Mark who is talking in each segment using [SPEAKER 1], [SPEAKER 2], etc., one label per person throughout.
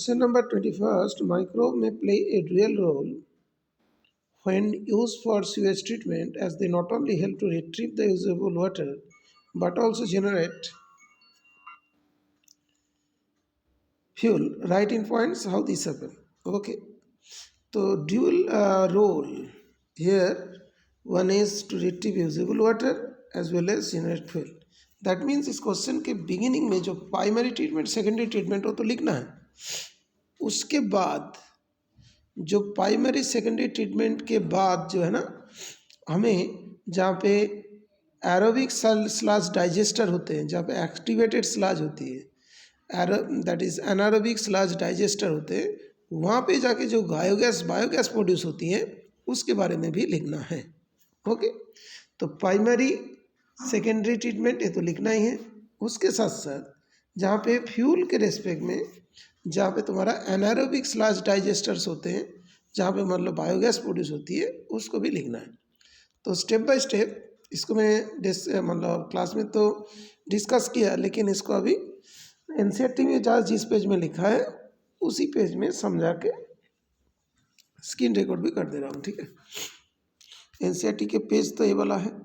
[SPEAKER 1] Question number 21st. Microbe may play a dual role when used for sewage treatment, as they not only help to retrieve the usable water but also generate fuel. Write in points how this happen. Okay. So dual role here, one is to retrieve usable water as well as generate fuel. That means इस question के beginning में जो primary treatment secondary treatment वो तो लिखना है, उसके बाद जो प्राइमरी सेकेंडरी ट्रीटमेंट के बाद जो है ना, हमें जहाँ पे एरोबिक स्लज डाइजेस्टर होते हैं, जहाँ पे एक्टिवेटेड स्लज होती है, that is anaerobic sludge digester होते हैं, वहाँ पे जाके जो बायोगैस प्रोड्यूस होती है उसके बारे में भी लिखना है। ओके, तो प्राइमरी सेकेंडरी ट्रीटमेंट ये तो लिखना ही है। उसके साथ साथ जहाँ पे फ्यूल के रेस्पेक्ट में, जहाँ पे तुम्हारा एनारोबिक स्लज डाइजेस्टर्स होते हैं, जहाँ पे मतलब बायोगैस प्रोड्यूस होती है, उसको भी लिखना है। तो स्टेप बाय स्टेप इसको मैं मतलब क्लास में तो डिस्कस किया, लेकिन इसको अभी एनसीईआरटी में जहाँ जिस पेज में लिखा है उसी पेज में समझा के स्क्रीन रिकॉर्ड भी कर दे रहा हूँ। ठीक है, एनसीईआरटी के पेज तो ये वाला है।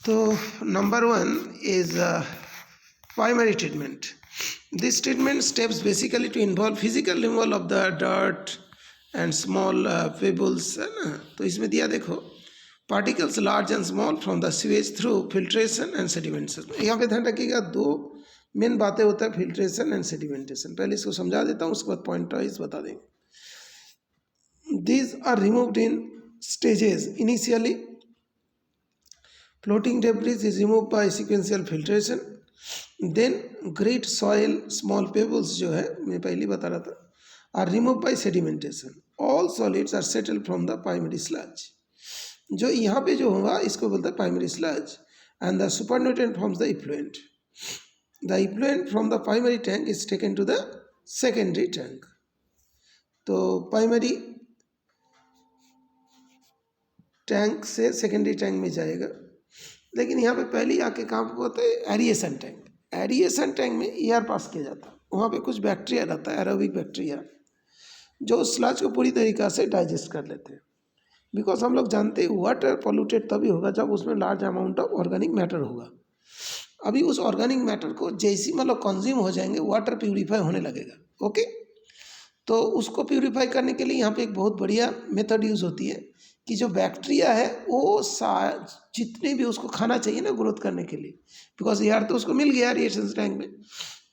[SPEAKER 1] तो number 1 is primary treatment. This treatment steps basically to involve physical removal of the dirt and small pebbles, है ना। तो इसमें दिया देखो, particles large and small from the sewage through filtration and sedimentation. यहाँ पे ध्यान रखिएगा, दो मेन बातें होता है, फिल्ट्रेशन एंड सेडिमेंटेशन। पहले इसको समझा देता हूँ, उसके बाद पॉइंट वाइज बता देंगे। These are removed in stages. Initially floating debris is removed by sequential filtration, then grit, soil, small pebbles जो है मैं पहले बता रहा था, are removed by sedimentation. All solids are settled from the primary sludge. जो यहाँ पे जो होगा इसको बोलते हैं primary sludge, and the supernutrient forms the effluent. The effluent from the primary tank is taken to the secondary tank. तो primary tank से सेकेंडरी टैंक में जाएगा, लेकिन यहाँ पे पहले आके कहाँ पे होता है, एरिएशन टैंक। एरिएशन टैंक में एयर पास किया जाता है, वहाँ पे कुछ बैक्टीरिया रहता है, एरोबिक बैक्टीरिया, जो स्लज को पूरी तरीक़ा से डाइजेस्ट कर लेते हैं। बिकॉज हम लोग जानते हैं वाटर पोल्यूटेड तभी होगा जब उसमें large amount of organic matter होगा। अभी उस ऑर्गेनिक मैटर को जैसी मतलब कंज्यूम हो जाएंगे, वाटर प्यूरीफाई होने लगेगा। ओके, तो उसको प्यूरीफाई करने के लिए यहाँ पे एक बहुत बढ़िया मेथड यूज़ होती है कि जो बैक्टीरिया है वो जितने भी उसको खाना चाहिए ना ग्रोथ करने के लिए, बिकॉज यार तो उसको मिल गया रिएक्शन टैंक में,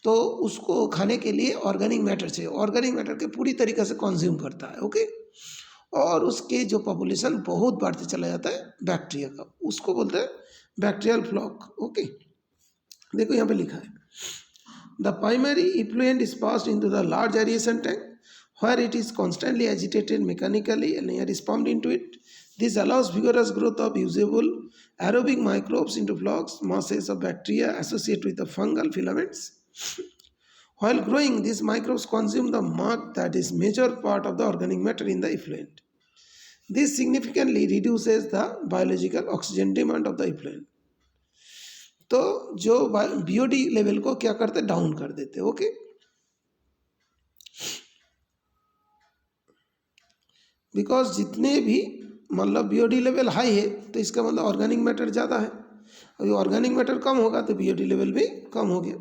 [SPEAKER 1] तो उसको खाने के लिए ऑर्गेनिक मैटर चाहिए। ऑर्गेनिक मैटर के पूरी तरीके से कंज्यूम करता है। ओके, और उसके जो पॉपुलेशन बहुत बढ़ते चला जाता है बैक्टीरिया का, उसको बोलते हैं बैक्टीरियल फ्लॉक। ओके, देखो यहाँ पे लिखा है, the primary effluent is passed into the large aeration tank where it is constantly agitated mechanically and air is pumped into it. This allows vigorous growth of usable aerobic microbes into flocks, masses of bacteria associated with the fungal filaments. While growing, these microbes consume the mud that is major part of the organic matter in the effluent. This significantly reduces the biological oxygen demand of the effluent. तो जो BOD level को क्या करते, down कर देते। Okay, because जितने भी मतलब BOD लेवल हाई है तो इसका मतलब ऑर्गेनिक मैटर ज़्यादा है, और ऑर्गेनिक मैटर कम होगा तो BOD लेवल भी कम हो गया।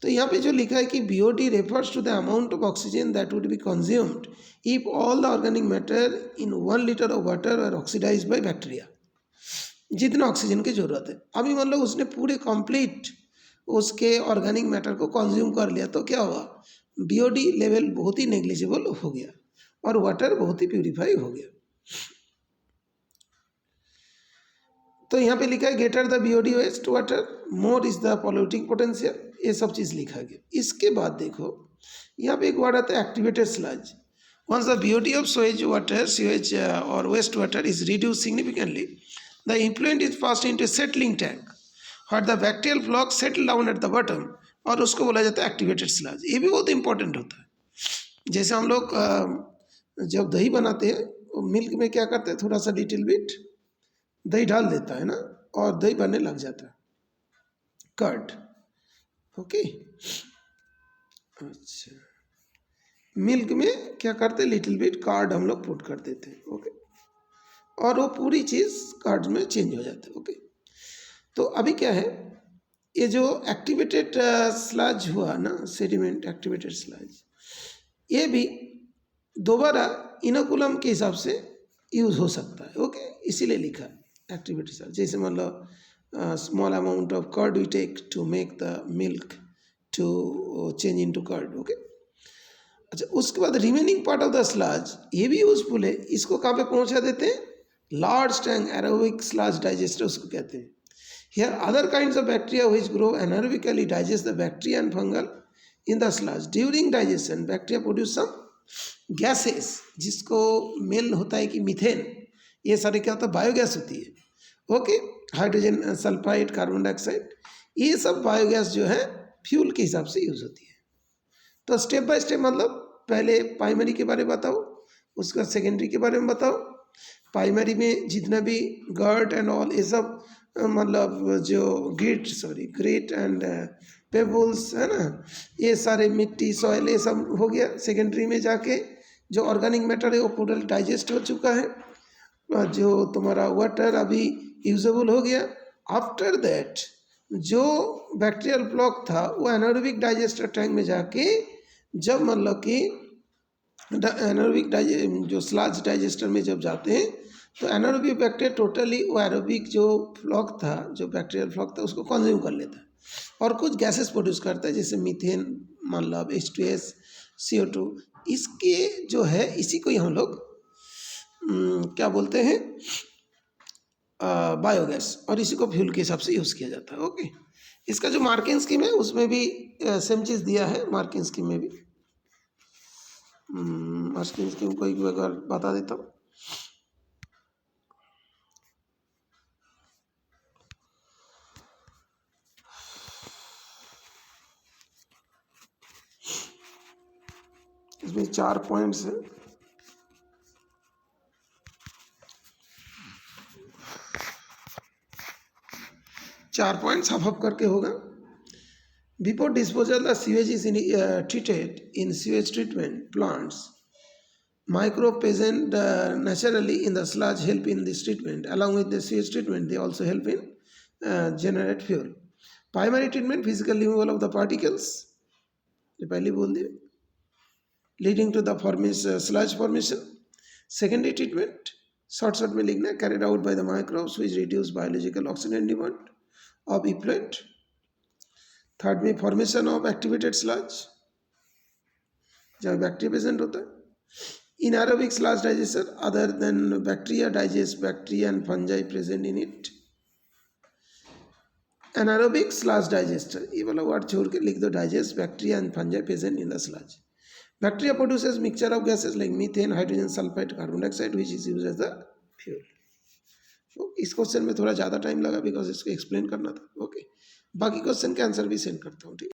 [SPEAKER 1] तो यहाँ पे जो लिखा है कि BOD refers to the amount of oxygen that would be consumed if all the organic matter in 1 litre of water are oxidised by bacteria. जितना ऑक्सीजन की ज़रूरत है, अभी मतलब उसने पूरे कंप्लीट उसके ऑर्गेनिक मैटर को कंज्यूम कर लिया, तो क्या हुआ, BOD लेवल बहुत ही नेग्लिजिबल हो गया और वाटर बहुत ही प्यूरीफाई हो गया। तो यहाँ पे लिखा है greater the BOD waste water more is the polluting potential, ये सब चीज़ लिखा गया। इसके बाद देखो यहाँ पे एक वर्ड आता है activated sludge. Once the BOD of sewage और waste water is reduce significantly, the effluent is passed into settling tank where the bacterial floc settle down at the bottom, और उसको बोला जाता है एक्टिवेटेड स्लज। ये भी बहुत इंपॉर्टेंट होता है। जैसे हम लोग जब दही बनाते हैं, मिल्क में क्या करते हैं, थोड़ा सा लिटिल बिट दही डाल देता है ना, और दही बनने लग जाता है, कर्ड। ओके, अच्छा, मिल्क में क्या करते, लिटिल बिट कार्ड हम लोग पुट कर देते हैं, ओके, और वो पूरी चीज़ कार्ड में चेंज हो जाती है, ओके। तो अभी क्या है, ये जो एक्टिवेटेड स्लज हुआ ना, सेडिमेंट एक्टिवेटेड स्लज, ये भी दोबारा इनोकुलम के हिसाब से यूज़ हो सकता है, ओके, इसीलिए लिखा एक्टिवेटेड स्लज। जैसे मतलब small amount of curd we take to make the milk to change into curd, okay. अच्छा, उसके बाद remaining part of the sludge, ये भी यूजफुल है, इसको कहाँ पे पहुँचा देते हैं, large tank aerobic sludge digester उसको कहते हैं। Here other kinds of bacteria which grow anaerobically digest the bacteria and fungal in the sludge. During digestion, bacteria produce some gases, जिसको मेल होता है कि मीथेन, ये सारे क्या होता है, बायोगैस होती है, okay, hydrogen sulphide, carbon dioxide, ये सब बायोगैस जो है फ्यूल के हिसाब से यूज होती है। तो स्टेप बाय स्टेप, मतलब पहले प्राइमरी के बारे में बताओ, उसका सेकेंडरी के बारे में बताओ। प्राइमरी में जितना भी गर्ट एंड ऑल ये सब, मतलब जो ग्रेट एंड पेबल्स है ना, ये सारे मिट्टी, सॉइल, ये सब हो गया। सेकेंडरी में जाके जो ऑर्गेनिक मैटर है वो पूरा डाइजेस्ट हो चुका है, जो तुम्हारा वाटर अभी यूजेबल हो गया। आफ्टर दैट जो बैक्टीरियल ब्लॉक था वो एनारोबिक डाइजेस्टर टैंक में जाके, जब मतलब कि एनारोबिक जो स्लज डाइजेस्टर में जब जाते हैं, तो एनारोबिक बैक्टीरिया टोटली वो एरोबिक जो फ्लॉक था, जो बैक्टीरियल फ्लॉक था, उसको कंज्यूम कर लेता है और कुछ गैसेस प्रोड्यूस करता है, जैसे मीथेन, मतलब H2S, CO2। इसके जो है, इसी को हम लोग क्या बोलते हैं, बायोगैस, और इसी को फ्यूल के हिसाब से यूज़ किया जाता है, ओके। इसका जो मार्किंग स्कीम है उसमें भी सेम चीज़ दिया है, मार्किंग स्कीम में भी मार्किंग स्कीम को एक बार बता देता हूँ। इसमें 4 पॉइंट्स हैं। चार पॉइंट्स हाफ करके होगा। Before disposal the sewage is treated in sewage treatment plants, microbe present naturally in the sludge help in this treatment. Along with the sewage treatment, they also help in generate fuel. Primary treatment, physical removal of the particles, ये पहले बोल दिए, leading to the sludge formation. Secondary treatment, short में लिखना, carried out by the microbes which reduce biological oxygen demand of effluent. Third में formation of activated sludge, जब bacteria present होता है। Anaerobic sludge digester, other than bacteria, digest bacteria and fungi present in it. Anaerobic sludge digester, ये वाला word छोड़ के लिख दो, digest bacteria and fungi present in the sludge. Bacteria produces mixture of gases like methane, hydrogen sulfide, carbon dioxide, which is used as the fuel. तो इस question में थोड़ा ज़्यादा टाइम लगा बिकॉज इसको एक्सप्लेन करना था, ओके। बाकी क्वेश्चन के आंसर भी सेंड करता हूँ, ठीक है।